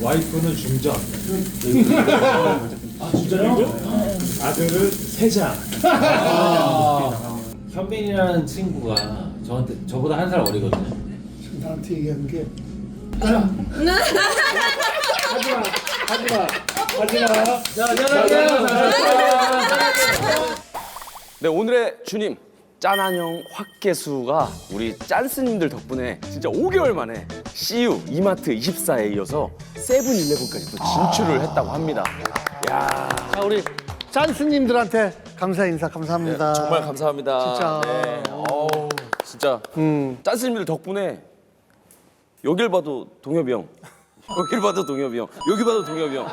와이프는 중전. 아 진짜요? 아들은 세장. 현빈이라는 친구가 저보다 한 살 어리거든요. 지금 나한테 얘기한 게 네, 오늘의 주님 짠한형 확개수가 우리 짠스님들 덕분에 진짜 5개월 만에 CU, 이마트 24에 이어서 세븐일레븐까지 또 진출을 했다고 합니다. 야, 자, 우리 짠스님들한테 감사 인사 감사합니다. 정말 감사합니다. 진짜. 네, 진짜 짠스님들 덕분에 여길 봐도 동엽이 형, 여길 봐도 동엽이 형, 여기 봐도 동엽이 형.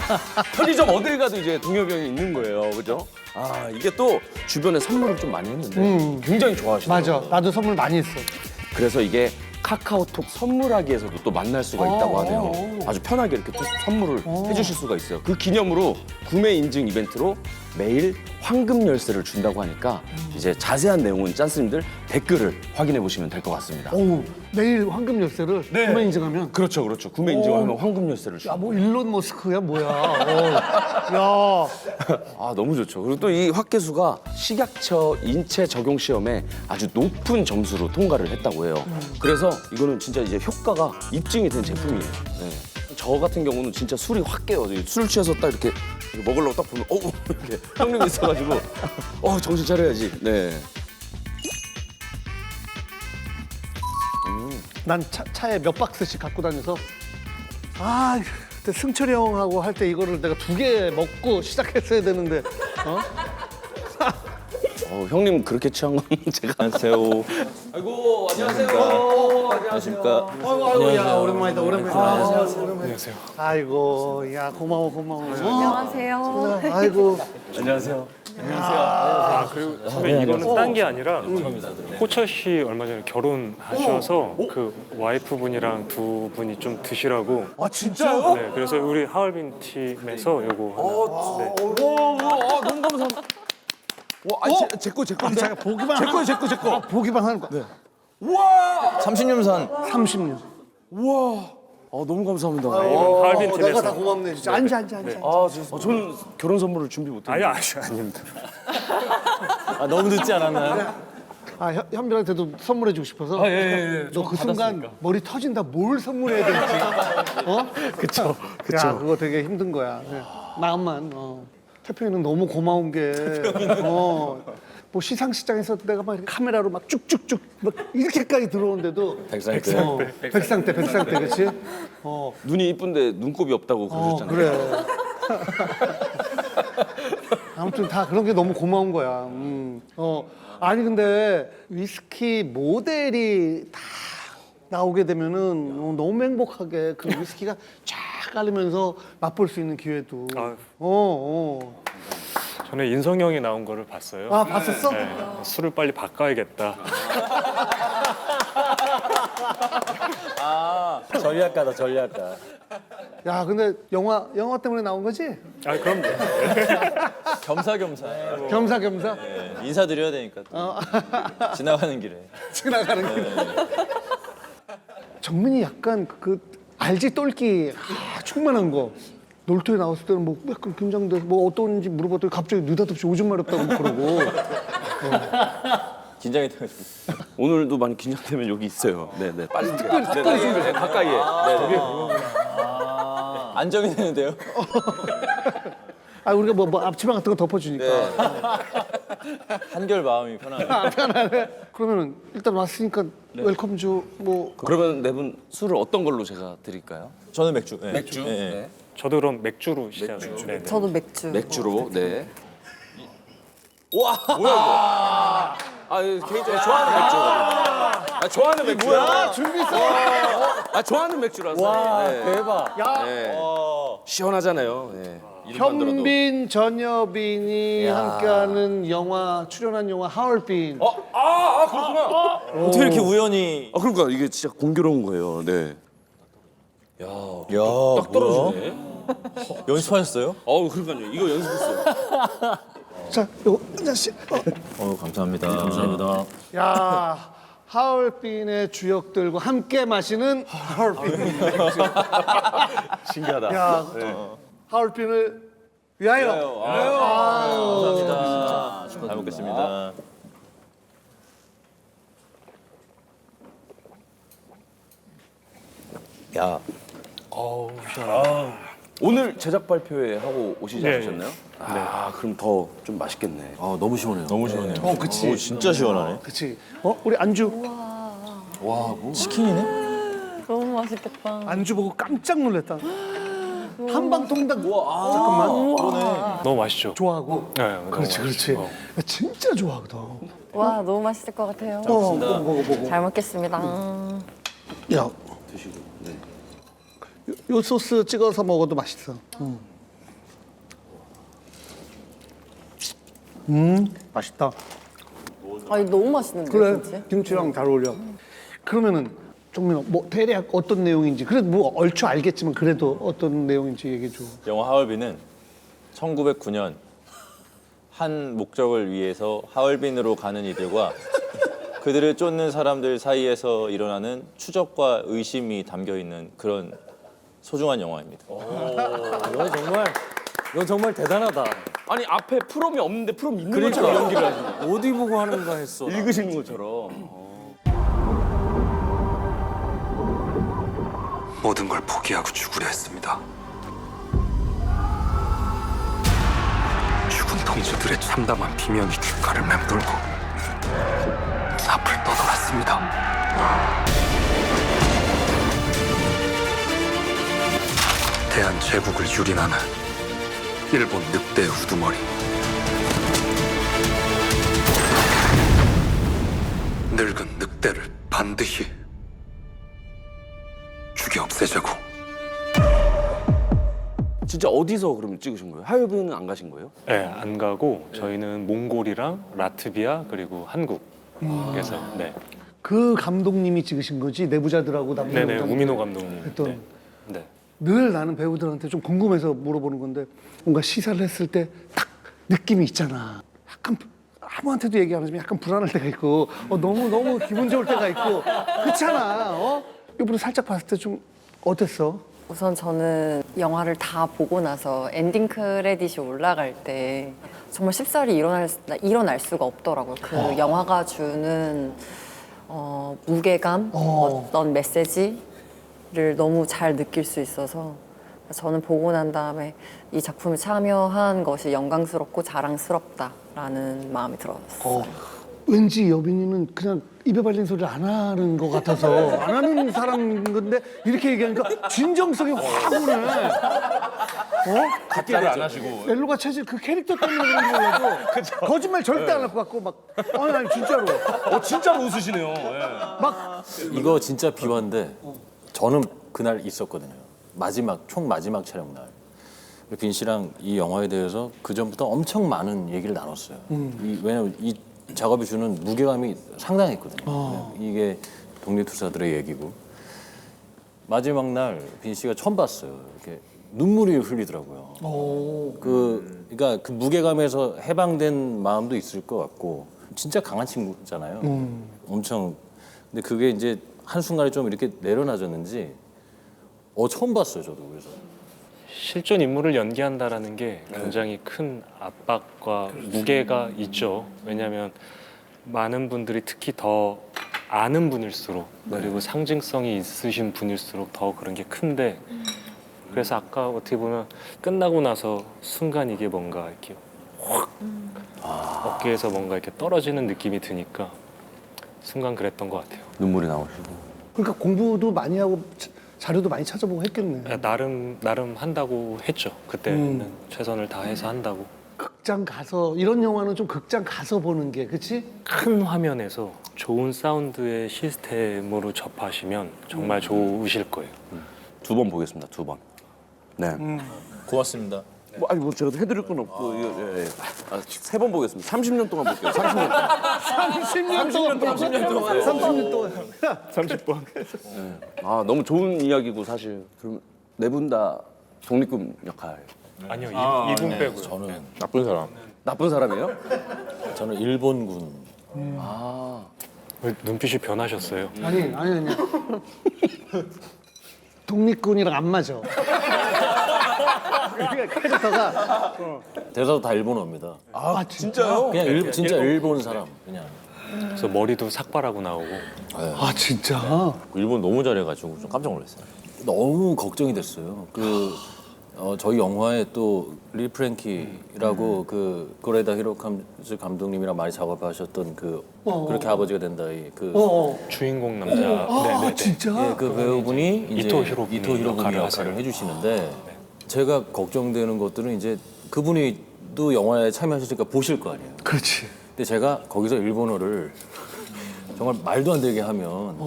편의점 어딜 가도 이제 동엽이 형이 있는 거예요, 그죠? 아, 이게 또 주변에 선물을 좀 많이 했는데 굉장히 좋아하시더라고요. 맞아. 나도 선물 많이 했어. 그래서 이게 카카오톡 선물하기에서도 또 만날 수가 있다고 하네요. 아주 편하게 이렇게 또 선물을 해주실 수가 있어요. 그 기념으로 구매 인증 이벤트로 매일 황금 열쇠를 준다고 하니까 이제 자세한 내용은 짠스님들 댓글을 확인해 보시면 될 것 같습니다. 오, 내일 황금 열쇠를 구매 인증하면 그렇죠, 그렇죠. 구매 인증을 하면 황금 열쇠를 줍니다. 뭐 일론 머스크야 뭐야. 야. 아, 너무 좋죠. 그리고 또 이 확개수가 식약처 인체 적용 시험에 아주 높은 점수로 통과를 했다고 해요. 그래서 이거는 진짜 이제 효과가 입증이 된 제품이에요. 네. 저 같은 경우는 진짜 술이 확 깨요. 술 취해서 딱 이렇게 먹으려고 딱 보면 이렇게 형님이 있어가지고 정신 차려야지. 네. 난 차에 몇 박스씩 갖고 다녀서 그때 승철이 형하고 할 때 이거를 내가 2개 먹고 시작했어야 되는데 형님 그렇게 취한 건 제가. 안녕하세요. 아이고, 안녕하세요. 안녕하십니까. 아이고 야 오랜만이다. 안녕하세요. 아이고 야 고마워. 안녕하세요. 아이고 그리고 선배 이거는 딴 게 아니라 호철 씨 얼마 전에 결혼하셔서 그 와이프분이랑 두 분이 좀 드시라고. 아, 진짜요? 네, 그래서 우리 하얼빈 팀에서 요거 하나. 네. 너무 감사합니다. 와, 아니, 제 거. 제가 보기만 제 거. 보기만 하는 거야. 우와! 30년산 30년. 우와! 너무 감사합니다. 이건 하얼빈 내가 팀에서. 다 고맙네 진짜. 앉아. 저는 결혼 선물을 준비 못했는데. 아닙니다. 너무 늦지 않았나요? 현빈한테도 선물해주고 싶어서. 너 그 순간 머리 터진다. 뭘 선물해야 될지. 그쵸. 야 그거 되게 힘든 거야. 네. 마음만. 태평이는 너무 고마운 게. 뭐 시상식장에서 내가 막 카메라로 막 쭉쭉쭉 막 이렇게까지 들어오는데도 백상때 그렇지? 눈이 이쁜데 눈곱이 없다고 그러셨잖아요. 그래. 아무튼 다 그런 게 너무 고마운 거야. 아니 근데 위스키 모델이 다 나오게 되면은 너무 행복하게 그 위스키가 쫙 깔리면서 맛볼 수 있는 기회도. 전에 인성이 형이 나온 거를 봤어요. 봤었어? 네, 술을 빨리 바꿔야겠다. 전략가다, 전략가. 야 근데 영화 때문에 나온 거지? 그럼요. 겸사겸사. 겸사겸사. 네, 인사드려야 되니까 또. 지나가는 길에. 지나가는 길. 정민이 약간 그 알지 똘끼 충만한 거. 놀토에 나왔을 때는 뭐 약간 긴장돼 뭐 어떤지 물어봤더니 갑자기 느닷없이 오줌 마렵다고 그러고. 긴장이 돼가지고. 오늘도 많이 긴장되면 여기 있어요. 네네. 빨리 특별히 준비해. 가까이에. 네. 안정이 되는데요? 우리가 뭐 앞치마 같은 거 덮어주니까. 한결 마음이 편하네. 편하네. 그러면은 일단 왔으니까 웰컴주 뭐. 그러면 네 분 술을 어떤 걸로 제가 드릴까요? 저는 맥주. 네. 맥주. 네. 저도 그럼 맥주로 시작해요. 네. 저도 맥주. 맥주로. 네. 와, 뭐야 이거? 개인적으로 좋아하는 맥주. 좋아하는 맥주야. 뭐야 준비했어. 좋아하는 맥주라서. 와, 네. 대박. 네. 시원하잖아요. 네. 현빈, 전여빈이 함께하는 영화 출연한 영화 하얼빈. 그렇구나. 어떻게 이렇게 우연히. 그러니까 이게 진짜 공교로운 거예요. 네. 야, 딱 떨어지네. 연습하셨어요? 그러니까요. 이거 연습했어요. 자, 요거 한 잔씩. 감사합니다. 감사합니다. 야, 하얼빈의 주역들과 함께 마시는 하얼빈. 신기하다. 야, 하얼빈을 위하여. 감사합니다. 잘 먹겠습니다. 야, 오늘 제작 발표회 하고 오시지 네. 않으셨나요? 아, 그럼 더 좀 맛있겠네. 아 너무 시원해요. 너무 시원해요. 그치. 오, 진짜 시원하네. 그치. 우리 안주. 치킨이네? 너무 맛있겠다. 안주 보고 깜짝 놀랐다. 한방통닭. 잠깐만. 너무 맛있죠. 좋아하고. 네, 너무 그렇지, 그렇지. 맛있죠. 야, 진짜 좋아하거든. 와, 너무 맛있을 것 같아요. 먹어. 잘 먹겠습니다. 야, 드시고. 네. 요 소스 찍어서 먹어도 맛있어. 맛있다. 아니, 너무 맛있는데, 그래, 김치? 김치랑 잘 어울려. 그러면은 종민아, 뭐 대략 어떤 내용인지, 그래도 뭐 얼추 알겠지만 그래도 어떤 내용인지 얘기해 줘. 영화 하얼빈은 1909년 한 목적을 위해서 하얼빈으로 가는 이들과 그들을 쫓는 사람들 사이에서 일어나는 추적과 의심이 담겨 있는 그런 소중한 영화입니다. 너 정말 대단하다. 아니 앞에 프롬이 없는데 프롬 있는 것처럼 연기를 하시네. 어디 보고 하는가 했어. 읽으시는 것처럼. 모든 걸 포기하고 죽으려 했습니다. 죽은 동지들의 참담한 비명이 귓가를 맴돌고 앞을 떠돌았습니다. 대한제국을 유린하는 일본 늑대의 우두머리. 늙은 늑대를 반드시 죽여 없애자고. 진짜 어디서 그럼 찍으신 거예요? 하얼빈은 안 가신 거예요? 네, 안 가고 저희는 몽골이랑 라트비아 그리고 한국에서 네, 그 감독님이 찍으신 거지 내부자들하고 네네 남자들 우민호 감독님. 했던. 네. 네. 늘 나는 배우들한테 좀 궁금해서 물어보는 건데 뭔가 시사를 했을 때 딱 느낌이 있잖아. 약간 아무한테도 얘기 안 하지만 약간 불안할 때가 있고 너무 기분 좋을 때가 있고 그렇잖아. 이번에 살짝 봤을 때 좀 어땠어? 우선 저는 영화를 다 보고 나서 엔딩 크레딧이 올라갈 때 정말 쉽사리 일어날 수가 없더라고요. 그 영화가 주는 무게감, 어떤 메시지를 너무 잘 느낄 수 있어서 저는 보고 난 다음에 이 작품에 참여한 것이 영광스럽고 자랑스럽다라는 마음이 들었어요. 왠지 여빈이는 그냥 입에 발린 소리를 안 하는 것 같아서 안 하는 사람인 건데 이렇게 얘기하니까 진정성이 확 오네. 가짜를 안 하시고. 멜로가 체질 그 캐릭터 때문에 그런 거라도 거짓말 절대 안 할 것 같고 막 아니 진짜로 진짜로 웃으시네요. 예. 막 이거 진짜 비화인데 저는 그날 있었거든요. 총 마지막 촬영 날. 빈 씨랑 이 영화에 대해서 그 전부터 엄청 많은 얘기를 나눴어요. 왜냐면 이 작업이 주는 무게감이 상당했거든요. 이게 독립투사들의 얘기고 마지막 날 빈 씨가 처음 봤어요. 이렇게 눈물이 흘리더라고요. 그러니까 그 무게감에서 해방된 마음도 있을 것 같고 진짜 강한 친구잖아요. 엄청 근데 그게 이제 한 순간에 좀 이렇게 내려놔졌는지 처음 봤어요, 저도 그래서. 실존 인물을 연기한다라는 게 굉장히 큰 압박과 무게가 있죠. 왜냐하면 많은 분들이 특히 더 아는 분일수록 그리고 상징성이 있으신 분일수록 더 그런 게 큰데 그래서 아까 어떻게 보면 끝나고 나서 순간 이게 뭔가 이렇게 확 어깨에서 뭔가 이렇게 떨어지는 느낌이 드니까 순간 그랬던 것 같아요. 눈물이 나오시고. 그러니까 공부도 많이 하고 자료도 많이 찾아보고 했겠네. 나름 한다고 했죠. 그때는 최선을 다해서 한다고. 극장 가서 이런 영화는 좀 극장 가서 보는 게 그렇지? 큰 화면에서 좋은 사운드의 시스템으로 접하시면 정말 좋으실 거예요. 2번 보겠습니다. 2번. 네. 고맙습니다. 뭐 제가 해드릴 건 없고 이거 3번 보겠습니다. 30년 동안 볼게요. 30년 동안. 30년 동안. 30번. 아 너무 좋은 이야기고 사실. 그럼 네 분 다 독립군 역할. 아니요, 이분 빼고요. 저는 나쁜 사람. 나쁜 사람이에요? 저는 일본군. 왜 눈빛이 변하셨어요? 아니. 독립군이랑 안 맞아. 그러니까 캐릭터가 대사도 다 일본어입니다. 아 진짜요? 그냥 진짜 일본 사람 그냥. 그래서 머리도 삭발하고 나오고. 아 진짜? 일본 너무 잘해가지고 좀 깜짝 놀랐어요. 너무 걱정이 됐어요. 저희 영화에 또 리 프랭키라고 그 고레다 히로카즈 감독님이랑 많이 작업하셨던 그렇게 아버지가 된다 주인공 남자. 아 네네. 진짜? 그 배우분이 이제 이토 히로부미 이토 히로부미 역할을 역할을 하세요. 해주시는데 제가 걱정되는 것들은 이제 그분이 또 영화에 참여하시니까 보실 거 아니에요. 그렇지. 근데 제가 거기서 일본어를 정말 말도 안 되게 하면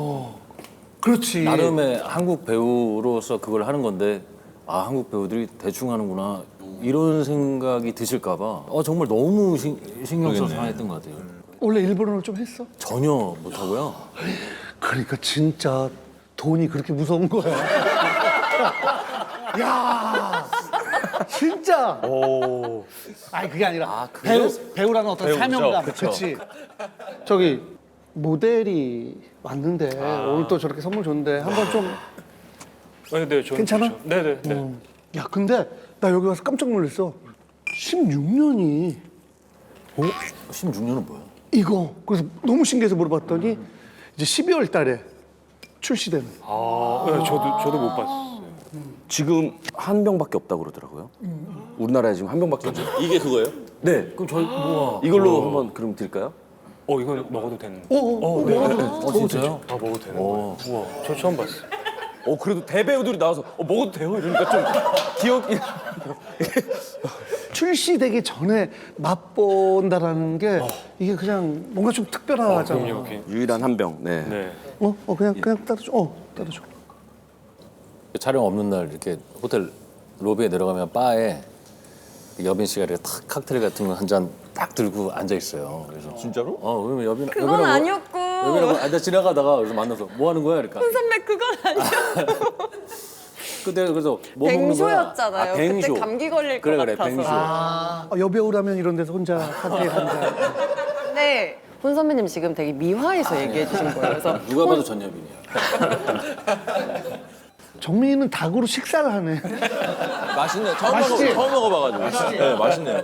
그렇지. 나름의 한국 배우로서 그걸 하는 건데 아 한국 배우들이 대충 하는구나 이런 생각이 드실까봐 정말 너무 신경 써서 했던 것 같아요. 원래 일본어를 좀 했어? 전혀 못하고요. 그러니까 진짜 돈이 그렇게 무서운 거야. 야, 진짜. 아니 그게 아니라 배우라는 어떤 사명감. 그렇지. 저기 모델이 왔는데 오늘 또 저렇게 선물 줬는데 한번 좀. 네, 저는 괜찮아? 좋죠. 네네. 야 근데 나 여기 와서 깜짝 놀랐어. 16년이 16년은 뭐야? 이거 그래서 너무 신기해서 물어봤더니 이제 12월 달에 출시되는. 네, 저도 못 봤어요. 지금 한 병밖에 없다고 그러더라고요. 우리나라에 지금 한 병밖에 없죠. 이게 그거예요? 네. 그럼 저희 뭐야? 이걸로 한번 그럼 드릴까요? 이건 먹어도 되는. 진짜요? 먹어도 되는 거예요. 우와, 저 처음 봤어요. 그래도 대배우들이 나와서 먹어도 돼요? 이러니까 좀 기억이. 출시되기 전에 맛본다라는 게 이게 그냥 뭔가 좀 특별하잖아. 그럼요. 유일한 한 병. 네. 네. 그냥 따라줘. 따라줘. 촬영 없는 날 이렇게 호텔 로비에 내려가면 바에 여빈 씨가 이렇게 탁 칵테일 같은 거 한 잔 딱 들고 앉아 있어요. 그래서 진짜로? 그러면 여빈 그건 아니었고. 여빈하고 앉아 지나가다가 그래서 만나서 뭐 하는 거야? 그러니까. 선배 그건 아니었고. 그때 그래서 뭐 먹는 거야? 뱅쇼였잖아요. 그때 감기 걸릴 것 그래 같아서. 뱅쇼. 여배우라면 이런 데서 혼자 칵테일 한 잔. 네. 본 선배님 지금 되게 미화해서 얘기해 주신 거예요. 그래서 누가 봐도 전여빈이야. 정민이는 닭으로 식사를 하네. 맛있네. 맛있지? 처음 먹어봐가지고. 네, 맛있네요.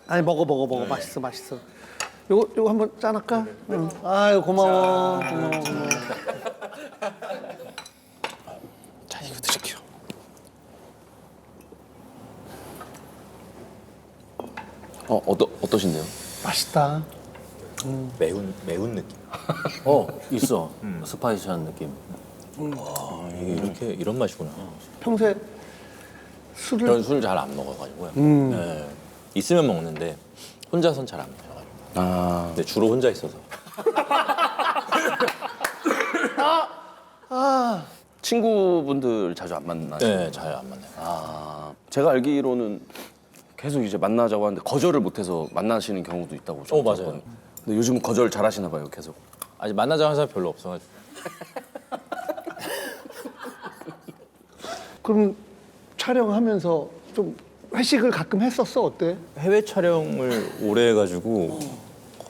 아니 먹어. 맛있어. 요거 한번 짠할까? 응. 아유 고마워. 자, 이거 드릴게요. 어떠신데요? 맛있다. 매운 느낌. 있어. 스파이시한 느낌. 이게 이런 맛이구나. 평소에 술을 저는 술 잘 안 먹어가지고요. 네. 있으면 먹는데 혼자선 잘 안 마셔가지고. 근데 주로 혼자 있어서. 친구분들 자주 안 만나요? 네, 잘 안 만나요. 제가 알기로는 계속 이제 만나자고 하는데 거절을 못해서 만나시는 경우도 있다고. 저는 맞아요. 들었거든요. 근데 요즘은 거절 잘 하시나 봐요, 계속. 아직 만나자고 하는 사람 별로 없어가지고. 그럼 촬영하면서 좀 회식을 가끔 했었어 어때? 해외 촬영을 오래 해가지고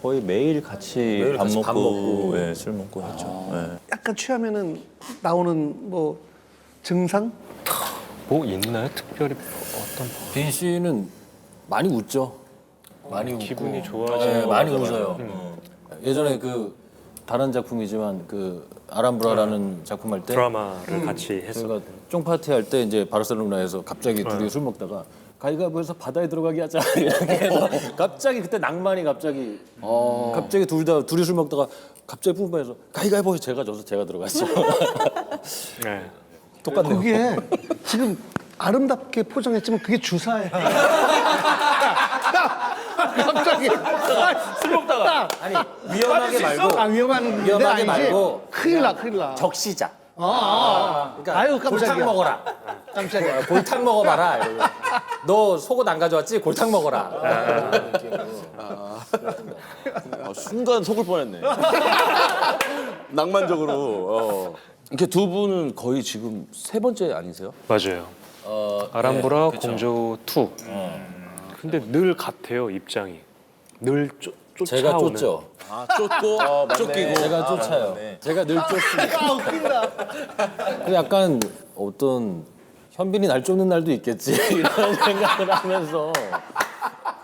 거의 매일 같이 밥 먹고, 예, 술 먹고 했죠. 예. 약간 취하면은 나오는 뭐 증상? 뭐 있나요? 특별히 어떤 빈 씨는 많이 웃죠. 많이 웃고 기분이 좋아지는 네, 거 많이 맞아요. 웃어요. 예전에 그 다른 작품이지만 그 아람브라라는 작품 할 때 드라마를 같이 저희가 했었거든요. 쫑파티 할 때 이제 바르셀로나에서 갑자기 둘이 술 먹다가 가위바위보해서 바다에 들어가게 하자 이렇게 해서 갑자기 그때 낭만이 갑자기 둘이 술 먹다가 갑자기 뿜빠해서 가위바위보해서 제가 져서 제가 들어갔죠. 네. 똑같네요. 그게 지금 아름답게 포장했지만 그게 주사야. 갑자기 술 먹다가 아니 위험하게 말고 위험한 위험하게 아니지? 말고 큰일 나. 적시자. 그러니까 아유 깜짝이야. 골탕 먹어라. 깜짝이야. 골탕 먹어봐라. 이러고. 너 속옷 안 가져왔지? 골탕 먹어라. 순간 속을 뻔했네. 낭만적으로. 이렇게 두 분은 거의 지금 세 번째 아니세요? 맞아요. 아람브라 네, 그쵸. 공조 2. 근데 늘 같아요 입장이. 늘 제가 쫓아오는. 쫓죠. 쫓고 쫓기고. 제가 쫓아요. 제가 늘 쫓습니다. 아 웃긴다. 근데 약간 어떤 현빈이 날 쫓는 날도 있겠지 이런 생각을 하면서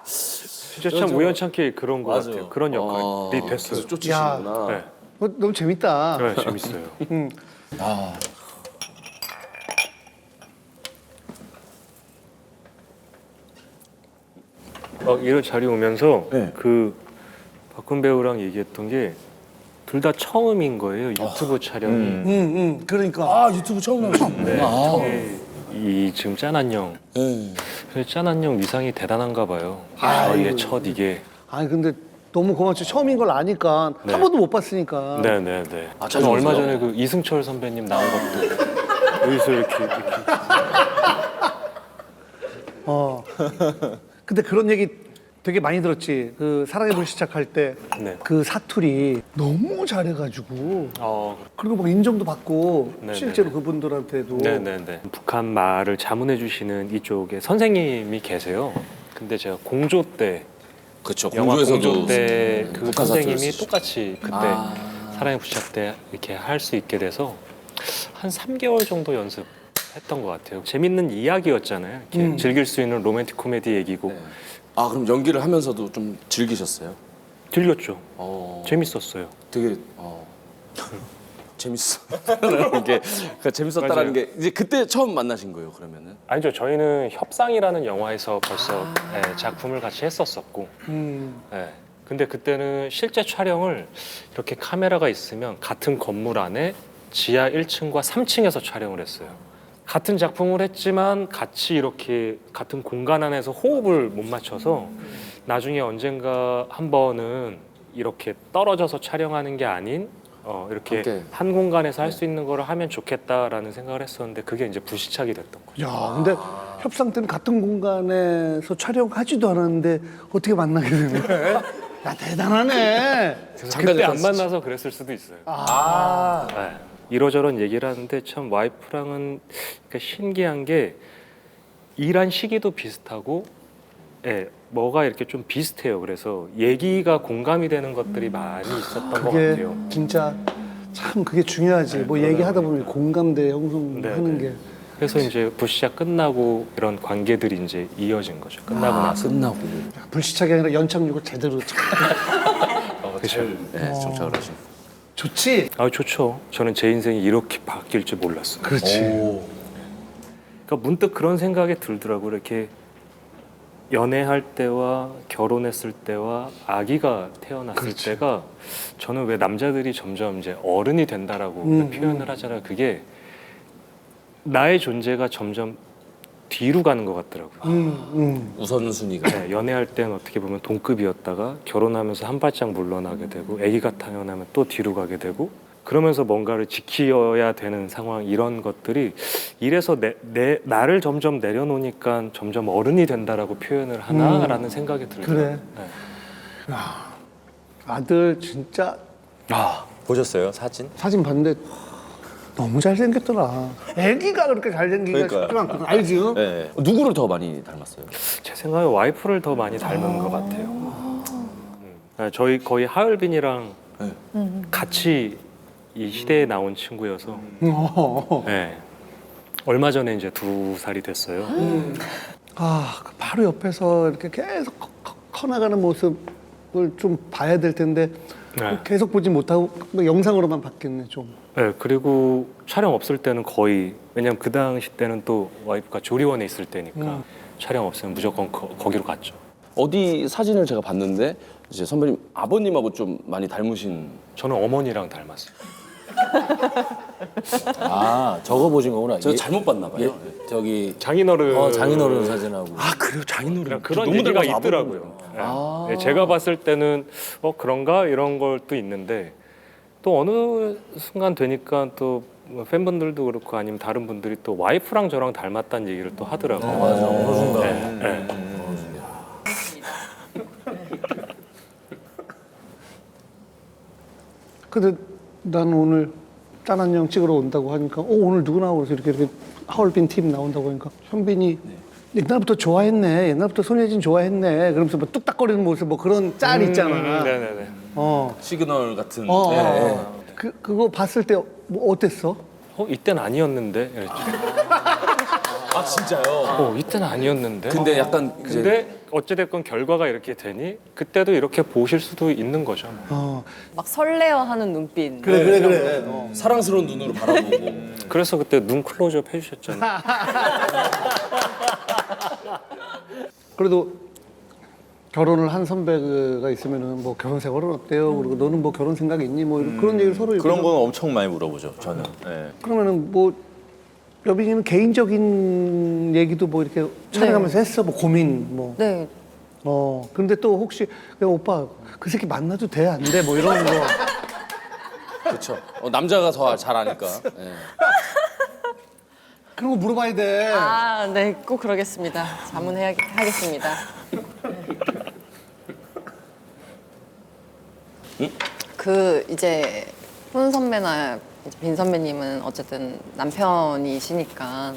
진짜 참 우연찮게 그런 것 맞아요. 같아요. 그런 역할이 됐어요. 그래서 쫓으시구나. 네. 너무 재밌다. 네, 재밌어요. 이런 자리 오면서 네. 그 박근 배우랑 얘기했던 게 둘 다 처음인 거예요. 유튜브 촬영이. 그러니까. 유튜브 처음 나오셨네. 이 지금 짠한형. 네. 그래서 짠한형 위상이 대단한가 봐요. 저희의 첫 이게. 아니 근데 너무 고맙죠. 처음인 걸 아니까 네. 한 번도 못 봤으니까. 네네네. 아, 저는 자주 얼마 오세요? 전에 그 이승철 선배님 나온 것도 여기서 이렇게 근데 그런 얘기 되게 많이 들었지. 그 사랑의 불시착할 때 그 네. 사투리 너무 잘해가지고 어, 그리고 막 인정도 받고 네네. 실제로 그분들한테도. 네네네. 북한 말을 자문해 주시는 이쪽에 선생님이 계세요. 근데 제가 공조 때 그렇죠. 영화 공조 공조에서도 때 그 북한 선생님이 사투리를 쓰시죠. 똑같이 그때 아. 사랑의 부착 때 이렇게 할 수 있게 돼서 한 3개월 정도 연습했던 것 같아요. 재밌는 이야기였잖아요. 이렇게 즐길 수 있는 로맨틱 코미디 얘기고 네. 아 그럼 연기를 하면서도 좀 즐기셨어요? 즐겼죠. 어. 재밌었어요. 되게 재밌어. 이게 그러니까 재밌었다라는 맞아요. 게 이제 그때 처음 만나신 거예요, 그러면은? 아니죠. 저희는 협상이라는 영화에서 벌써 작품을 같이 했었었고 예. 근데 그때는 실제 촬영을 이렇게 카메라가 있으면 같은 건물 안에 지하 1층과 3층에서 촬영을 했어요. 같은 작품을 했지만 같이 이렇게 같은 공간 안에서 호흡을 못 맞춰서 나중에 언젠가 한 번은 이렇게 떨어져서 촬영하는 게 아닌 이렇게 함께. 한 공간에서 할 수 있는 거를 하면 좋겠다라는 생각을 했었는데 그게 이제 불시착이 됐던 거죠. 야, 근데 협상 때는 같은 공간에서 촬영하지도 않았는데 어떻게 만나게 되는 거야? 야, 대단하네. 그래서 그때 안 만나서 그랬을 수도 있어요. 네. 이러저런 얘기를 하는데 참 와이프랑은 그러니까 신기한 게 일한 시기도 비슷하고 뭐가 이렇게 좀 비슷해요. 그래서 얘기가 공감이 되는 것들이 많이 있었던 것 그게 같아요. 진짜 참 그게 중요하지. 뭐 얘기하다 보면 공감대 형성하는 게. 그래서 이제 불시착 끝나고 이런 관계들이 이제 이어진 거죠. 끝나고 나서. 끝나고. 불시착이 아니라 연착륙을 제대로 참. 그렇죠. 네, 정착을 하신. 좋지. 아 좋죠. 저는 제 인생이 이렇게 바뀔 줄 몰랐어요. 그렇지. 그러니까 문득 그런 생각이 들더라고요. 이렇게 연애할 때와 결혼했을 때와 아기가 태어났을 때가 저는 왜 남자들이 점점 이제 어른이 된다라고 표현을 하잖아요. 그게 나의 존재가 점점 뒤로 가는 것 같더라고요. 우선순위가. 네, 연애할 때는 어떻게 보면 동급이었다가 결혼하면서 한 발짝 물러나게 되고 아기가 태어나면 또 뒤로 가게 되고 그러면서 뭔가를 지켜야 되는 상황 이런 것들이 이래서 나를 점점 내려놓으니까 점점 어른이 된다라고 표현을 하나라는 생각이 들더라고요. 그래. 네. 아들 진짜 보셨어요 사진? 사진 봤는데 너무 잘생겼더라. 애기가 그렇게 잘생기기가 그러니까요. 쉽지 않거든. 알지? 응? 네. 누구를 더 많이 닮았어요? 제 생각에 와이프를 더 많이 닮은 것 같아요. 네, 저희 거의 하얼빈이랑 같이 이 시대에 나온 친구여서 네. 얼마 전에 이제 2살이 됐어요. 그 바로 옆에서 이렇게 계속 커나가는 모습을 좀 봐야 될 텐데 네. 계속 보지 못하고 뭐 영상으로만 봤겠네 좀. 네, 그리고 촬영 없을 때는 거의 왜냐면 그 당시 때는 또 와이프가 조리원에 있을 때니까 촬영 없으면 무조건 거기로 갔죠. 어디 사진을 제가 봤는데 이제 선배님 아버님하고 좀 많이 닮으신. 저는 어머니랑 닮았어요. 아 저거 보신 거구나. 제가 잘못 봤나 봐요. 저기 장인어른 장인어른 사진하고. 아 그래요, 장인어른. 그런 너무 얘기가 닮아서 있더라고요. 아버님이랑. 네, 제가 봤을 때는 그런가 이런 걸도 있는데 또 어느 순간 되니까 또 팬분들도 그렇고 아니면 다른 분들이 또 와이프랑 저랑 닮았다는 얘기를 또 하더라고요. 맞아 어느 순간. 네. 근데 나는 오늘 짠한 형 찍으러 온다고 하니까 오늘 누구 나오고 이렇게 하얼빈 팀 나온다고 하니까 현빈이 옛날부터 좋아했네. 옛날부터 손예진 좋아했네. 그러면서 뭐 뚝딱거리는 모습 뭐 그런 짤 있잖아. 네네네. 시그널 같은. 그거 봤을 때 뭐 어땠어? 이땐 아니었는데. 이랬죠. 아 진짜요? 이때는 아니었는데. 근데 약간 이제 근데 어찌됐건 결과가 이렇게 되니 그때도 이렇게 보실 수도 있는 거죠. 뭐. 막 설레어하는 눈빛. 그래. 사랑스러운 눈으로 바라보고. 그래서 그때 눈 클로즈업 해주셨잖아요. 그래도 결혼을 한 선배가 있으면은 뭐 결혼 생활은 어때요? 그리고 너는 뭐 결혼 생각이 있니? 뭐 그런 얘기를 서로 그런 이렇게 거는 엄청 많이 물어보죠. 저는. 네. 그러면은 뭐 여빈이는 개인적인 얘기도 뭐 이렇게 촬영하면서 했어? 뭐 고민 뭐. 네. 근데 또 혹시 야, 오빠 그 새끼 만나도 돼? 안 돼? 뭐 이런 거. 그렇죠. 남자가 더 잘 아니까. 예. 그런 거 물어봐야 돼. 아, 네, 꼭 그러겠습니다. 자문하겠습니다. 그 이제 훈 선배나 이제 빈 선배님은 어쨌든 남편이시니까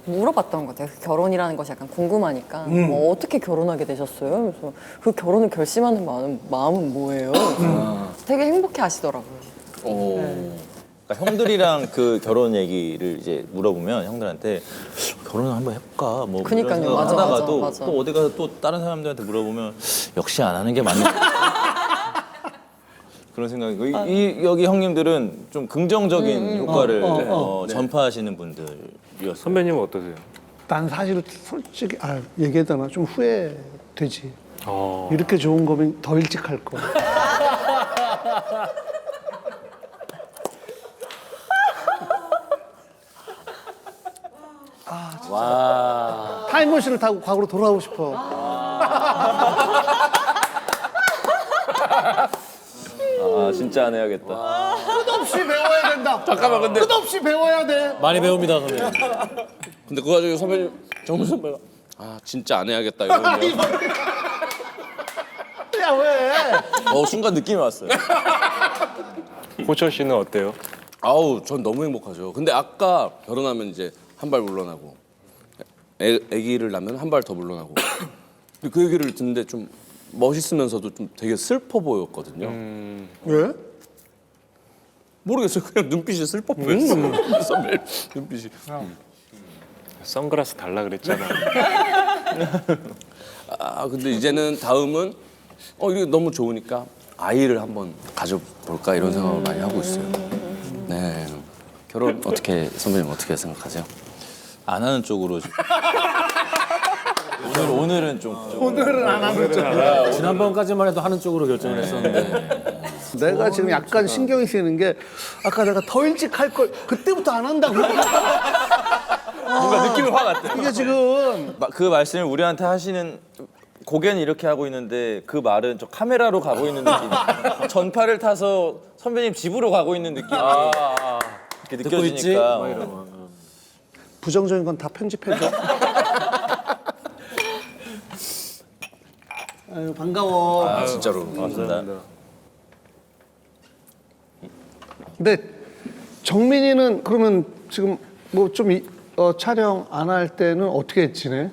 물어봤던 것 같아요. 결혼이라는 것이 약간 궁금하니까 어떻게 결혼하게 되셨어요? 그래서 그 결혼을 결심하는 마음은 뭐예요? 그래서 되게 행복해 하시더라고요. 그러니까 형들이랑 그 결혼 얘기를 이제 물어보면 형들한테 결혼을 한번 해볼까 뭐 그니까요. 이런 생각 맞아, 하다가도 맞아. 또 어디 가서 또 다른 사람들한테 물어보면 역시 안 하는 게 맞는 그런 생각이고 여기 형님들은 좀 긍정적인 효과를 전파하시는 분들이었어요. 선배님은 어떠세요? 난 사실 솔직히 얘기했잖아. 좀 후회되지. 어. 이렇게 좋은 거면 더 일찍 할 거. 와. 타임머신을 타고 과거로 돌아가고 싶어. 아 진짜 안 해야겠다. 끝없이 배워야 된다. 잠깐만 근데 끝없이 배워야 돼. 많이 배웁니다, 선배님. 근데 그 와중에 선배님 정우 선배가 진짜 안 해야겠다 이러는데. 야 왜? 순간 느낌이 왔어요. 호철 씨는 어때요? 아우 전 너무 행복하죠. 근데 아까 결혼하면 이제 한 발 물러나고 아기를 낳으면 한 발 더 물러나고 근데 그 얘기를 듣는데 좀 멋있으면서도 좀 되게 슬퍼 보였거든요. 왜? 모르겠어요. 그냥 눈빛이 슬퍼 보였어. 선배 눈빛이. 선글라스 달라 그랬잖아. 근데 이제는 다음은 이게 너무 좋으니까 아이를 한번 가져볼까 이런 생각을 많이 하고 있어요. 네. 결혼 어떻게 선배님 어떻게 생각하세요? 안 하는 쪽으로 오늘은 좀 오늘은 안 하는 줄. 지난번까지만 해도 하는 쪽으로 결정을 했었는데. 내가 지금 약간 신경이 쓰이는 게 아까 내가 더 일찍 할 걸 그때부터 안 한다고. 뭔가 느낌이 확 왔대. 이게 지금 그 말씀을 우리한테 하시는 고개는 이렇게 하고 있는데 그 말은 저 카메라로 가고 있는 느낌. 전파를 타서 선배님 집으로 가고 있는 느낌이 이렇게 듣고 있지? 느껴지니까. 막 이러고. 부정적인 건 다 편집해줘. 아유, 반가워. 진짜로. 감사합니다. 근데 정민이는 그러면 지금 뭐 좀 촬영 안 할 때는 어떻게 지내?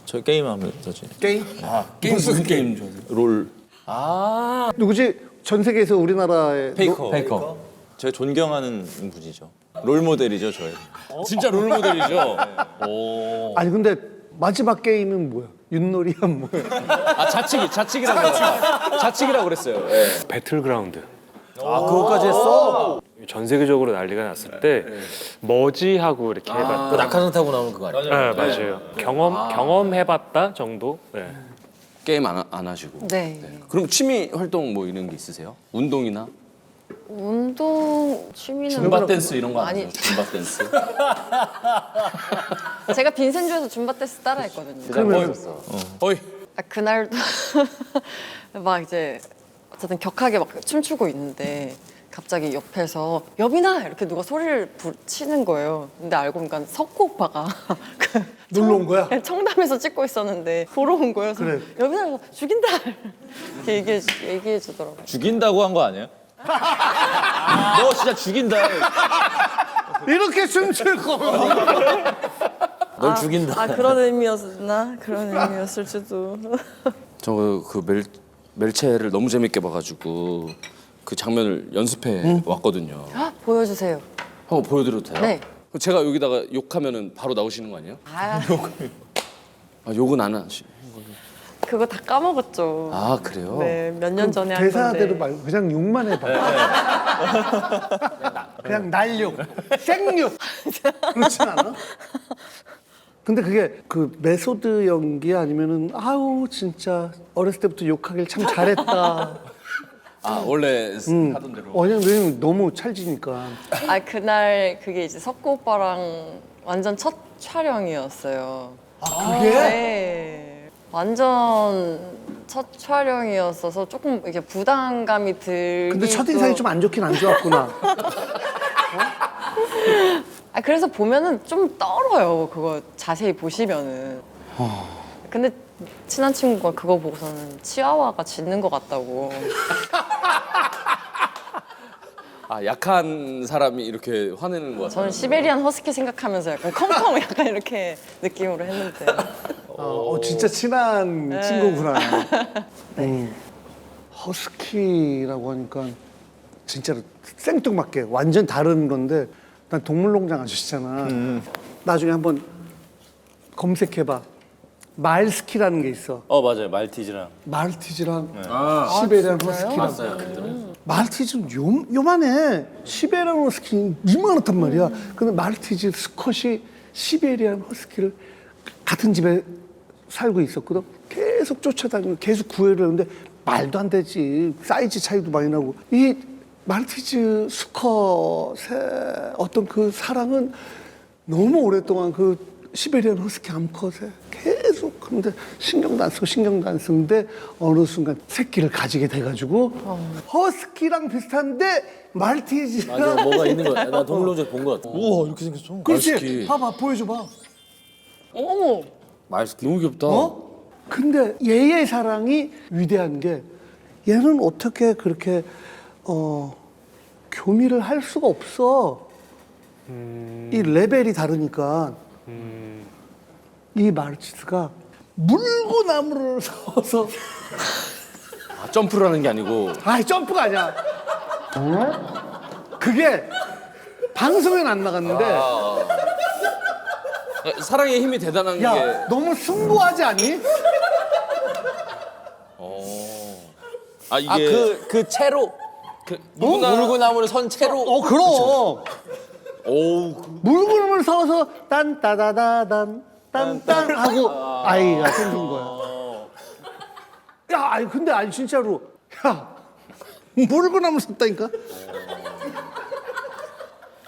저 게임하면서 게임? 게임 무슨 게임 좋아하세요? 롤. 누구지? 전 세계에서 우리나라의 페이커. 제가 존경하는 분이죠. 롤 모델이죠, 저의. 진짜 롤 모델이죠. 아니 근데 마지막 게임은 뭐야? 윷놀이야 뭐야? 자칙이라고 그랬어요. 예. 배틀그라운드. 그거까지 했어? 전 세계적으로 난리가 났을 때 머지하고 이렇게 해봤다. 그 낙하산 타고 나오는 그거 아니야? 네, 맞아요. 경험해봤다 정도. 네. 게임 안 하시고. 네. 그럼 취미 활동 뭐 이런 게 있으세요? 운동이나 운동 취미는 줌바 댄스 이런 거 안 아니. 하세요? 줌바 댄스? 제가 빈센주에서 줌바 댄스 따라했거든요. 그러면 어이. 그날도 막 이제 어쨌든 격하게 막 춤추고 있는데 갑자기 옆에서 여빈아 이렇게 누가 소리를 치는 거예요. 근데 알고 보니까 석구 오빠가 그 놀러 온 거야? 청담에서 찍고 있었는데 보러 온 거예요. 그래서 그래. 여빈아 죽인다 이렇게 얘기해 주더라고요. 죽인다고 한 거 아니에요? 너 진짜 죽인다. 이렇게 춤출 거면 널 죽인다. 아 그런 의미였나? 그런 의미였을지도. 저 그 멜체를 너무 재밌게 봐가지고 그 장면을 연습해 왔거든요. 보여주세요. 한번 보여드려도 돼요? 네. 제가 여기다가 욕하면은 바로 나오시는 거 아니에요? 아, 아, 욕은 안 하시. 그거 다 까먹었죠. 아 그래요? 네, 몇 년 전에 한 대사대로 건데. 말고 그냥 욕만 해봐. 그냥 날욕, 생욕. 그렇진 않아? 근데 그게 그 메소드 연기 아니면은 아우 진짜 어렸을 때부터 욕하길 참 잘했다. 아 원래 하던 대로. 왜냐면 너무 찰지니까. 아 그날 그게 이제 석구 오빠랑 완전 첫 촬영이었어요. 그게? 네. 완전 첫 촬영이었어서 조금 이게 부담감이 들기. 근데 첫인상이 좀 안 좋긴 안 좋았구나. 아 그래서 보면은 좀 떨어요. 그거 자세히 보시면은. 근데 친한 친구가 그거 보고서는 치아와가 짖는 것 같다고. 아 약한 사람이 이렇게 화내는 거 같아요. 저는 시베리안 허스키 생각하면서 약간 컴컴 약간 이렇게 느낌으로 했는데. 진짜 친한 네. 친구구나. 허스키라고 하니까 진짜로 생뚱맞게 완전 다른 건데 난 동물농장 아저씨잖아. 나중에 한번 검색해봐. 말스키라는 게 있어. 맞아요. 말티즈랑. 말티즈랑 시베리안 허스키랑. 말티즈는 요만해. 시베리안 허스키는 이만하단 말이야. 근데 말티즈 수컷이 시베리안 허스키를 같은 집에 살고 있었거든. 계속 쫓아다니고 계속 구애를 하는데 말도 안 되지. 사이즈 차이도 많이 나고. 이 말티즈 수컷의 어떤 그 사랑은 너무 오랫동안 그 시베리안 허스키 암컷에 계속 근데 신경도 안 쓰는데 어느 순간 새끼를 가지게 돼가지고 허스키랑 비슷한데 말티즈랑 맞아, 뭐가 있는 거야. 나 동물농장 본 것 같아. 우와 이렇게 생겼어. 그렇지. 말스키. 봐봐 보여줘봐. 어머. 말스키. 너무 귀엽다. 근데 얘의 사랑이 위대한 게 얘는 어떻게 그렇게 교미를 할 수가 없어. 이 레벨이 다르니까 이 마르치스가 물구나무를 서서 아, 점프를 하는 게 아니고. 아이 점프가 아니야. 그게 방송엔 안 나갔는데 사랑의 힘이 대단한 야 게. 너무 숭고하지 않니? 아 이게 그 채로 물구나무를 선 채로. 그럼 오우. 물구름을 서서 딴따다다단 딴딴 하고 아이가 생긴 거야. 야, 아니 근데 아니 진짜로 야 물구나무 섰다니까.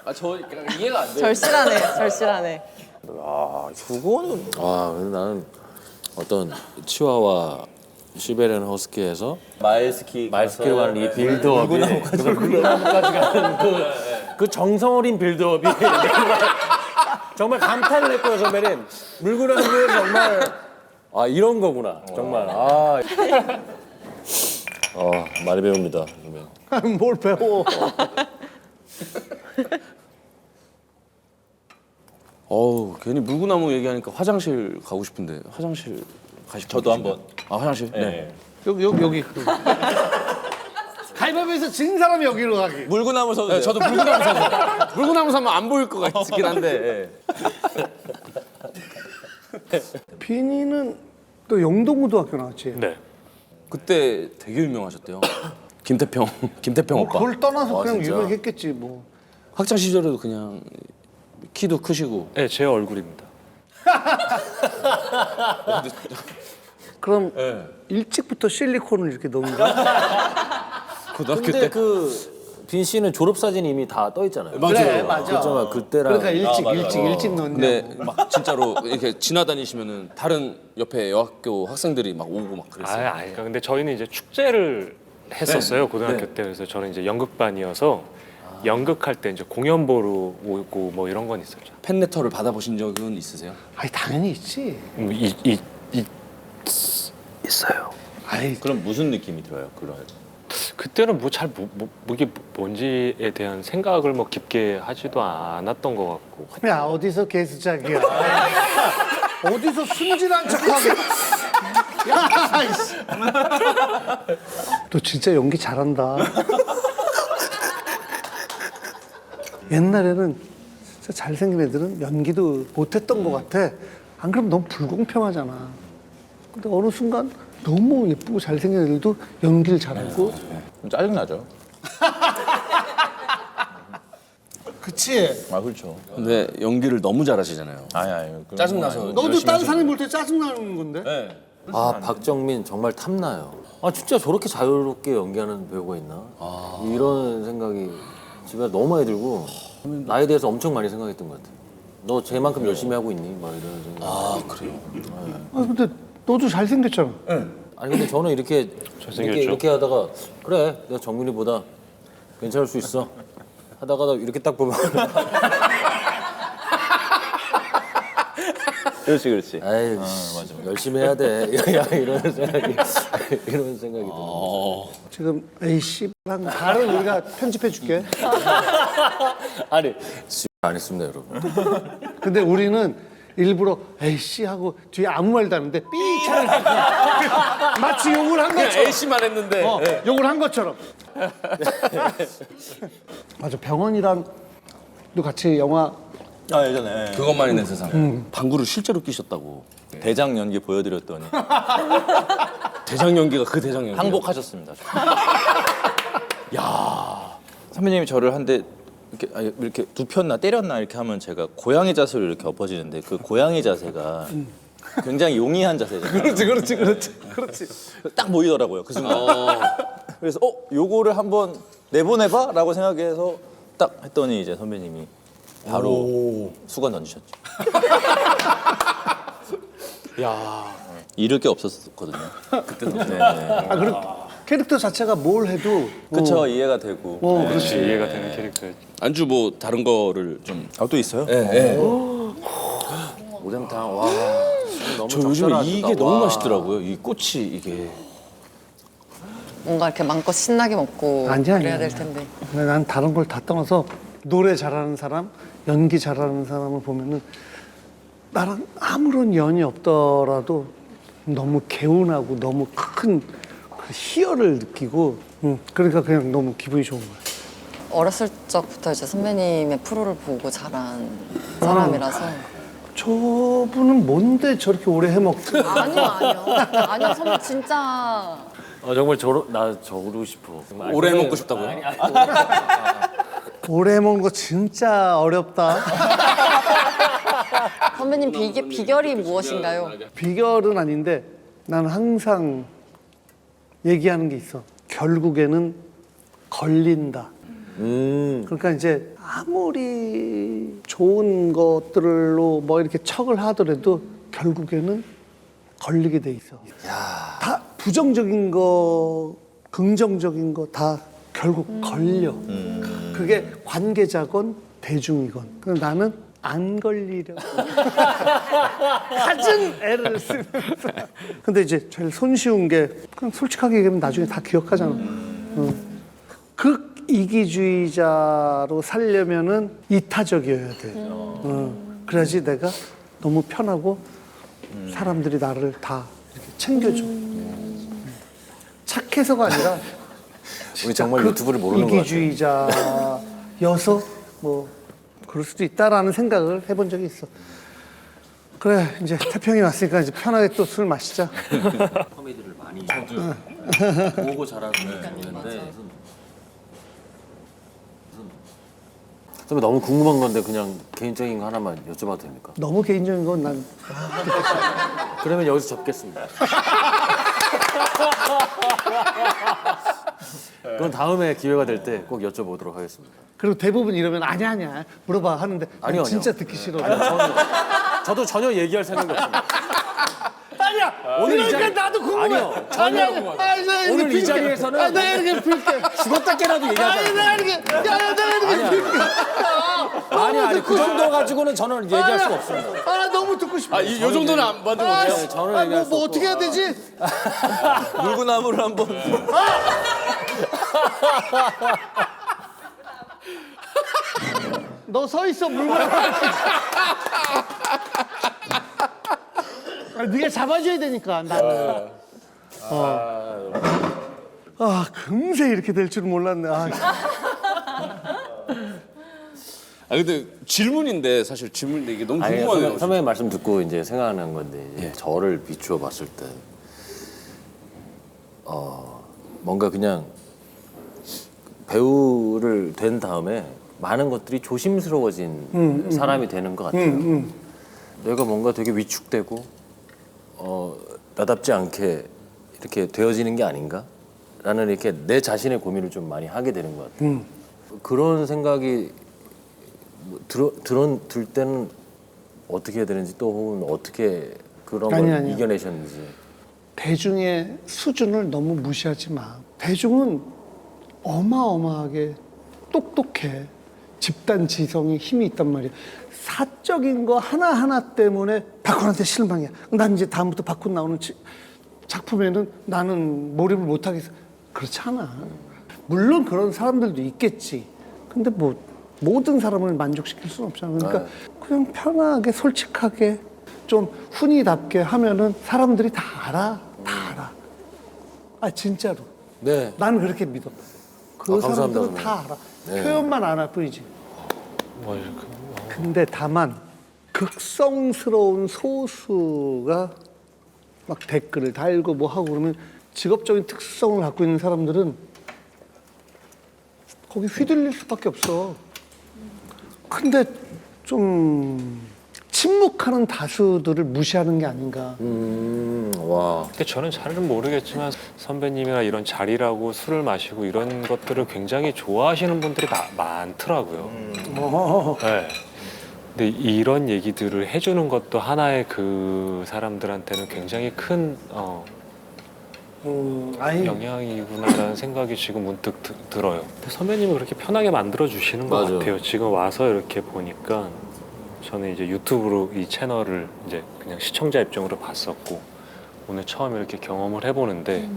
아저 이해가 안 돼. 절실하네. 절실하네. 그거는 근데 나는 어떤 치와와 시베리안 허스키에서 말스키로 가는 이 빌드업이 물구나무까지 가는 그 정성 어린 빌드업이 정말 감탄을 했고요 선배님. 물구나무는 정말 이런 거구나 정말. 많이 배웁니다 선배님. 뭘 배워? 어우 괜히 물구나무 얘기하니까 화장실 가고 싶은데 화장실 가시죠. 저도 한번. 아 화장실. 네. 여기. 가위바위보에서 진 사람이 여기로 가기. 물구나무 서도 돼요. 저도 물구나무 사면 물구나무 사면 안 보일 것 같긴 한데. 비니는 또 영동고등학교 나왔지. 네. 그때 되게 유명하셨대요. 김태평 오빠. 그걸 떠나서 그냥 진짜? 유명했겠지 뭐. 학창 시절에도 그냥 키도 크시고. 네, 제 얼굴입니다. 그럼 일찍부터 실리콘을 이렇게 넣은 거야? 고등학교 근데 때. 그 빈 씨는 졸업 사진 이미 다 떠 있잖아요. 그래, 맞아. 그렇잖아 그때랑. 그러니까 일찍 넣었냐. 근데 막 진짜로 이렇게 지나다니시면은 다른 옆에 여학교 학생들이 막 오고 막 그랬어요. 그러니까 근데 저희는 이제 축제를 했었어요 고등학교 때. 그래서 저는 이제 연극반이어서 연극할 때 이제 공연 보러 오고 뭐 이런 건 있었죠. 팬레터를 받아보신 적은 있으세요? 아니 당연히 있지. 있어요. 아이 그럼 무슨 느낌이 들어요? 그런. 그때는 뭐 잘 이게 뭔지에 대한 생각을 뭐 깊게 하지도 않았던 것 같고. 야 어디서 개수작이야. 어디서 순진한 척하고. 야, 이씨. 너 진짜 연기 잘한다. 옛날에는 진짜 잘생긴 애들은 연기도 못했던 것 같아. 안 그러면 너무 불공평하잖아. 근데 어느 순간 너무 예쁘고 잘생긴 애들도 연기를 잘하고. 좀 짜증나죠. 그치? 아 그렇죠. 근데 연기를 너무 잘하시잖아요. 아니 짜증나서. 너도 딴 사람이 볼 때 짜증나는 건데? 네. 아 박정민 정말 탐나요. 아 진짜 저렇게 자유롭게 연기하는 배우가 있나? 이런 생각이 집에 너무 많이 들고 나에 대해서 엄청 많이 생각했던 것 같아요. 너 쟤만큼 열심히 하고 있니? 막 이런 생각. 아, 그래요? 아 근데 너도 잘생겼잖아. 아니 근데 저는 이렇게 잘생겼죠. 이렇게 하다가 그래 내가 정민이보다 괜찮을 수 있어 하다가 이렇게 딱 보면 그렇지. 아이 열심히 해야 돼. 야, 이런 생각이 드는 거죠. 지금 A씨랑 다른 우리가 편집해 줄게. 아니 안 했습니다 여러분. 근데 우리는 일부러 A씨 하고 뒤에 아무 말도 안 했는데 삐처럼 마치 욕을 한 것처럼. A씨만 했는데. 욕을 한 것처럼. 맞아 병원이랑 또 같이 영화 아 예전에 그것만 있는 세상. 방구를 실제로 끼셨다고. 대장 연기 보여드렸더니 대장 연기가 그 대장 연기. 항복하셨습니다. 야 선배님이 저를 한 대 이렇게 눕혔나 때렸나 이렇게 하면 제가 고양이 자세로 이렇게 엎어지는데 그 고양이 자세가 굉장히 용이한 자세잖아요. 그렇지. 딱 보이더라고요 그 순간. 그래서 요거를 한번 내보내봐라고 생각해서 딱 했더니 이제 선배님이 바로 수건 던지셨죠. 야, 잃을 게 없었거든요. 그때는. 네. 아 그리고 캐릭터 자체가 뭘 해도 그쵸 이해가 되고. 그렇지 이해가 되는 캐릭터였지. 안주 뭐 다른 거를 좀. 또 있어요? 예. 오뎅탕 와 너무 저 요즘에 적절하다. 이게 너무 맛있더라고요. 이 꼬치 이게. 뭔가 이렇게 마음껏 신나게 먹고 아니야, 그래야 아니야, 될 텐데. 근데 난 다른 걸 다 떠나서 노래 잘하는 사람, 연기 잘하는 사람을 보면은 나랑 아무런 연이 없더라도 너무 개운하고 너무 큰 희열을 느끼고 그러니까 그냥 너무 기분이 좋은 거야. 어렸을 적부터 이제 선배님의 프로를 보고 자란 사람이라서. 저분은 뭔데 저렇게 오래 해먹지? 아니요 선배 진짜. 정말 나 저러고 싶어. 오래 먹고 싶다고요? 오래 해먹는 거 진짜 어렵다. 선배님 비결이 무엇인가요? 비결은 아닌데 나는 항상 얘기하는 게 있어. 결국에는 걸린다. 그러니까 이제 아무리 좋은 것들로 뭐 이렇게 척을 하더라도 결국에는 걸리게 돼 있어. 다 부정적인 거, 긍정적인 거 다 결국 걸려. 그게 관계자건 대중이건. 근데 나는 안 걸리려고. 갖은 애를 쓰면서. 근데 이제 제일 손쉬운 게 그냥 솔직하게 얘기하면 나중에 다 기억하잖아. 극이기주의자로 살려면은 이타적이어야 돼. 그래야지 내가 너무 편하고 사람들이 나를 다 이렇게 챙겨줘. 착해서가 아니라 우리 정말 유튜브를 모르는 것 같아요. 이기주의자여서 뭐 그럴 수도 있다라는 생각을 해본 적이 있어. 그래 이제 태평이 왔으니까 이제 편하게 또 술 마시자. 코미디를 많이 보고 자라는 분인데 선배 너무 궁금한 건데 그냥 개인적인 거 하나만 여쭤봐도 됩니까? 너무 개인적인 건 난 그러면 여기서 접겠습니다. 그건 다음에 기회가 될 때 꼭 여쭤보도록 하겠습니다. 그리고 대부분 이러면 아니야 물어봐 하는데 아니요, 진짜 아니요. 듣기 싫어. 저도 전혀 얘기할 생각이 없습니다. 아니야. 오늘 이 그러니까 자리- 나도 궁금해. 아니요, 전혀 오늘 이 자리에서는 내가 이렇게 빌게. 죽었다 깨라도 얘기하지 않아요. 내가 이렇게 내가 이렇게 빌게. 아니 그 정도 가지고는 저는 얘기할 수가 없습니다. 너무 듣고 싶어. 요 정도는 안 받는 거예요? 저는 얘기할 수 뭐 없고. 어떻게 해야 되지? 물구나무를 한번. 너 서 있어 물건. 네가 잡아줘야 되니까 나는. 아 금세 이렇게 될 줄은 몰랐네. 근데 질문인데 사실 질문인데 이게 너무 아니, 궁금하네요. 선배님 말씀 듣고 이제 생각나는 건데 이제 저를 비추어 봤을 때 뭔가 그냥 배우를 된 다음에 많은 것들이 조심스러워진 사람이 되는 것 같아요. 내가 뭔가 되게 위축되고 나답지 않게 이렇게 되어지는 게 아닌가라는 이렇게 내 자신의 고민을 좀 많이 하게 되는 것 같아요. 그런 생각이 들 때는 어떻게 해야 되는지 또 혹은 어떻게 그런 걸 아니요. 이겨내셨는지. 대중의 수준을 너무 무시하지 마. 대중은 어마어마하게 똑똑해. 집단 지성이 힘이 있단 말이야. 사적인 거 하나하나 때문에 박훈한테 실망이야. 난 이제 다음부터 박훈 나오는 작품에는 나는 몰입을 못하겠어. 그렇지 않아. 물론 그런 사람들도 있겠지. 근데 뭐 모든 사람을 만족시킬 수는 없잖아. 그러니까 그냥 편하게 솔직하게 좀 훈이답게 하면은 사람들이 다 알아. 다 알아. 아 진짜로. 네. 나는 그렇게 믿어. 그 감사합니다, 사람들은 다 알아. 네. 표현만 안 할 뿐이지. 뭐 이렇게 근데 다만 극성스러운 소수가 막 댓글을 달고 뭐 하고 그러면 직업적인 특성을 갖고 있는 사람들은 거기 휘둘릴 수밖에 없어. 근데 좀 침묵하는 다수들을 무시하는 게 아닌가. 와. 근데 저는 잘은 모르겠지만 선배님이나 이런 자리라고 술을 마시고 이런 것들을 굉장히 좋아하시는 분들이 많더라고요. 네. 근데 이런 얘기들을 해주는 것도 하나의 그 사람들한테는 굉장히 큰 아니 영향이구나라는 생각이 지금 문득 들어요. 근데 선배님이 그렇게 편하게 만들어 주시는 것 맞아. 같아요. 지금 와서 이렇게 보니까 저는 이제 유튜브로 이 채널을 이제 그냥 시청자 입장으로 봤었고 오늘 처음 이렇게 경험을 해보는데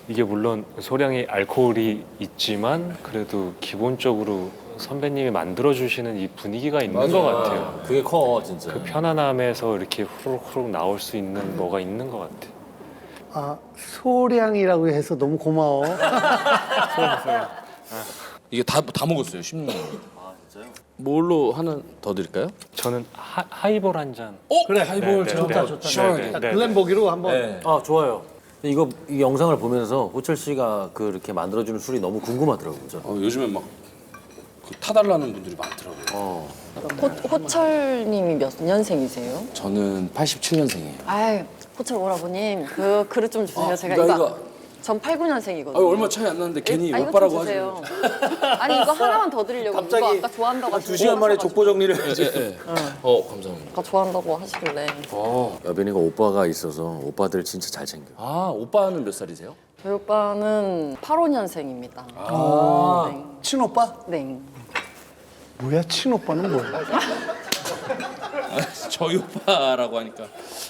이게 물론 소량의 알코올이 있지만 그래도 기본적으로 선배님이 만들어주시는 이 분위기가 있는 것 같아요. 그게 커 진짜. 그 편안함에서 이렇게 후루룩 나올 수 있는 뭐가 있는 것 같아요. 아 소량이라고 해서 너무 고마워. 이게 다 먹었어요. 16년. 뭘로 하나 더 드릴까요? 저는 하이볼 한 잔. 그래 하이볼 네, 좋다. 네, 좋다. 네, 시원하게. 네, 네. 글램보기로 한번. 아 좋아요. 이 영상을 보면서 호철 씨가 그렇게 만들어주는 술이 너무 궁금하더라고요. 저는. 요즘에 막 타달라는 분들이 많더라고요. 호철님이 몇 년생이세요? 저는 87년생이에요. 아이, 호철 오라버님, 그 그릇 좀 주세요. 제가 나이가 전 89년생이거든요. 얼마 차이 안 나는데 괜히 이거 오빠라고 좀 하지. 주세요. 아니 이거 하나만 더 드리려고. 이거 아까 좋아한다고 하시길래. 2시간 만에 족보 정리를 예. 감사합니다. 아까 좋아한다고 하시길래. 여빈이가 오빠가 있어서 오빠들 진짜 잘 챙겨. 오빠는 몇 살이세요? 저희 오빠는 85년생입니다. 네. 친오빠? 네. 뭐야 친오빠는 뭐야? 저희 오빠라고 하니까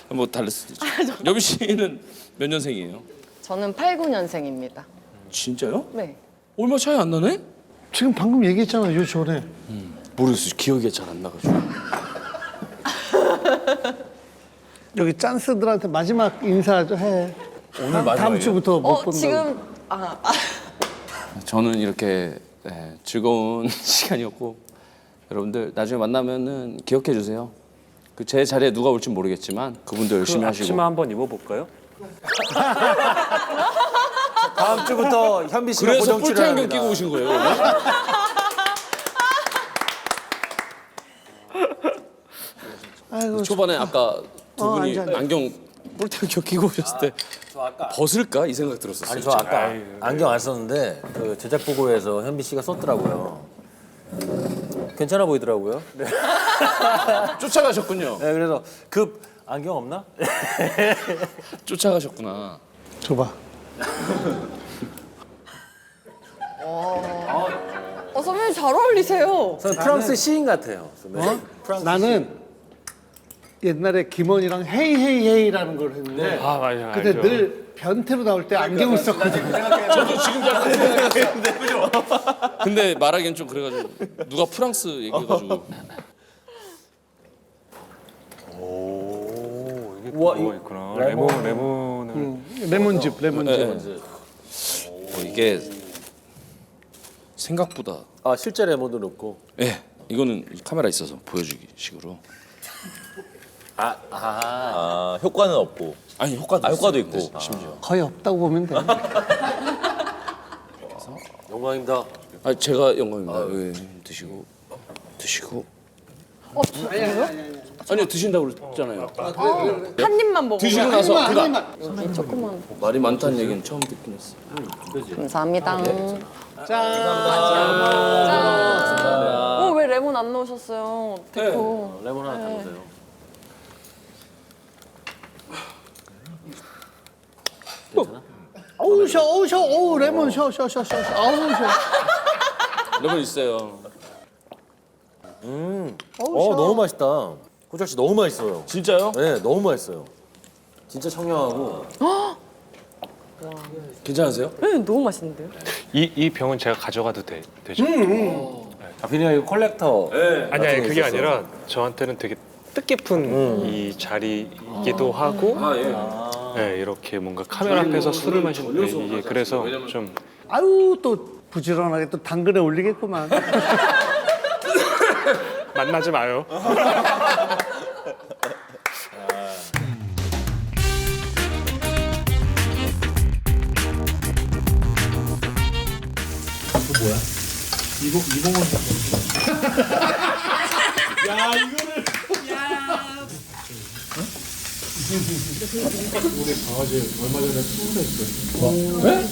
뭐 다를 수도 있죠. 여비 씨는 몇 년생이에요? 저는 89년생입니다. 진짜요? 네. 얼마 차이 안 나네? 지금 방금 얘기했잖아 요 전에. 모르겠어요. 기억이 잘 안 나가지고. 여기 짠스들한테 마지막 인사 좀 해. 오늘 다음 마지막이에요? 주부터 못 본다. 지금 저는 이렇게 즐거운 시간이었고 여러분들 나중에 만나면은 기억해 주세요. 그 제 자리에 누가 올지 모르겠지만 그분도 열심히 하시고. 앞치마 한번 입어볼까요? 다음 주부터 현비 씨가 그래서 고정 뿔테 안경 출연합니다. 끼고 오신 거예요? 아이고 초반에 아까 두 분이 앉아. 안경 뿔테 안경 끼고 오셨을 때 벗을까 이 생각 들었었어요. 아니 저 아까 안경 안 썼는데 그 제작 보고에서 현비 씨가 썼더라고요. 괜찮아 보이더라고요. 네. 쫓아가셨군요. 네, 그래서 급 안경 없나? 쫓아가셨구나. 줘봐. 선배님 잘 어울리세요. 저는 프랑스 시인 같아요. 선배님. 프랑스 나는 옛날에 김원이랑 헤이 헤이 헤이라는 걸 했는데 아 맞아요. 그때 알죠. 늘 변태로 나올 때 안경을 썼거든요. 근데 말하기엔 좀 그래가지고 누가 프랑스 얘기해가지고 이게 뭐가 있구나. 레몬을 레몬즙, 레몬즙. 이게 생각보다 아 실제 레몬도 넣고. 예 이거는 카메라 있어서 보여주기 식으로 아, 효과는 없고. 아니 효과도 효과도 있어요. 있고. 네, 심지어 거의 없다고 보면 돼. 영광입니다. 아 제가 영광입니다. 예, 드시고 아니요 드신다고 그랬잖아요. 한 입만 먹어. 드시고 나서 조금만. 말이 많다는 얘기는 처음 듣긴 했어요. 감사합니다. 왜 레몬 안 넣으셨어요? 데코. 레몬 하나 담으세요. 어우 셔, 어우 셔, 어우 레몬 셔, 셔, 셔, 셔, 어우 셔. 레몬 있어요. 너무 맛있다. 호철 씨 너무 맛있어요. 진짜요? 네, 너무 맛있어요. 진짜 청량하고. 괜찮으세요? 네, 너무 맛있는데요? 이 병은 제가 가져가도 되죠? 아, 비니가 이거 컬렉터. 아니 그게 아니라 저한테는 되게 뜻깊은 이 자리이기도 하고 네, 이렇게 뭔가 카메라 앞에서 술을 마시는 이게 그래서 좀 아유 또 부지런하게 또 당근에 올리겠구만. 만나지 마요.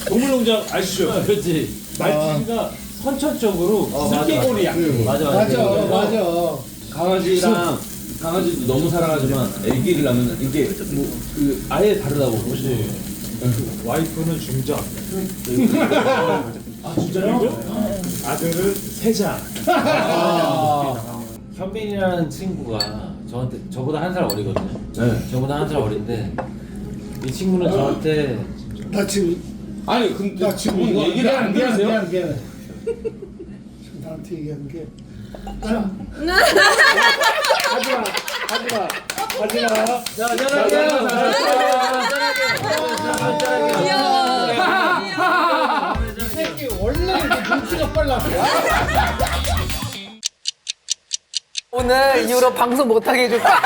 동물농장 아시죠? 그렇지. 말티즈가 선천적으로 습개골이 약해요. 맞아. 강아지도 너무 사랑하지만 애기를 낳으면 이게 그 아예 다르다고. 그렇지. 와이프는 중전. 아 진짜요? 아들은 세자. 현빈이라는 친구가 저보다 한 살 어리거든요. 저보다 한 살 어린데 이 친구는 저한테 나 지금 아니 근데 지금 얘기를 안 들으세요? 미안해. 지금 나한테 얘기하는 게. 오늘 이후로 방송 못하게 해줄 거야.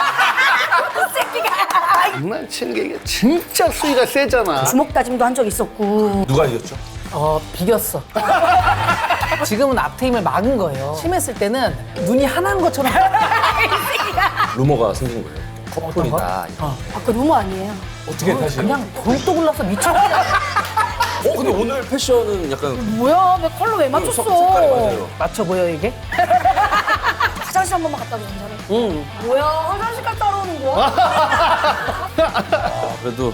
장난치는 게 이게 진짜 수위가 세잖아. 주먹 다짐도 한 적 있었고. 누가 이겼죠? 비겼어. 지금은 앞트 힘을 막은 거예요. 심했을 때는 눈이 하나인 것처럼. 루머가 생긴 거예요. 커플이다. 그 루머 아니에요. 어떻게 다시? 그냥 벌떡 올라서 미쳐. 근데 오늘 패션은 약간 뭐야? 왜 컬러 왜 맞췄어? 색깔이 맞아요. 맞춰 보여 이게? 화장실 한 번만 갔다 오자. 응. 뭐야? 화장실 갔다 오는 거야? 그래도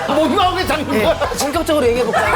못 나오게 잡는 거야. 본격적으로 얘기해 볼까요?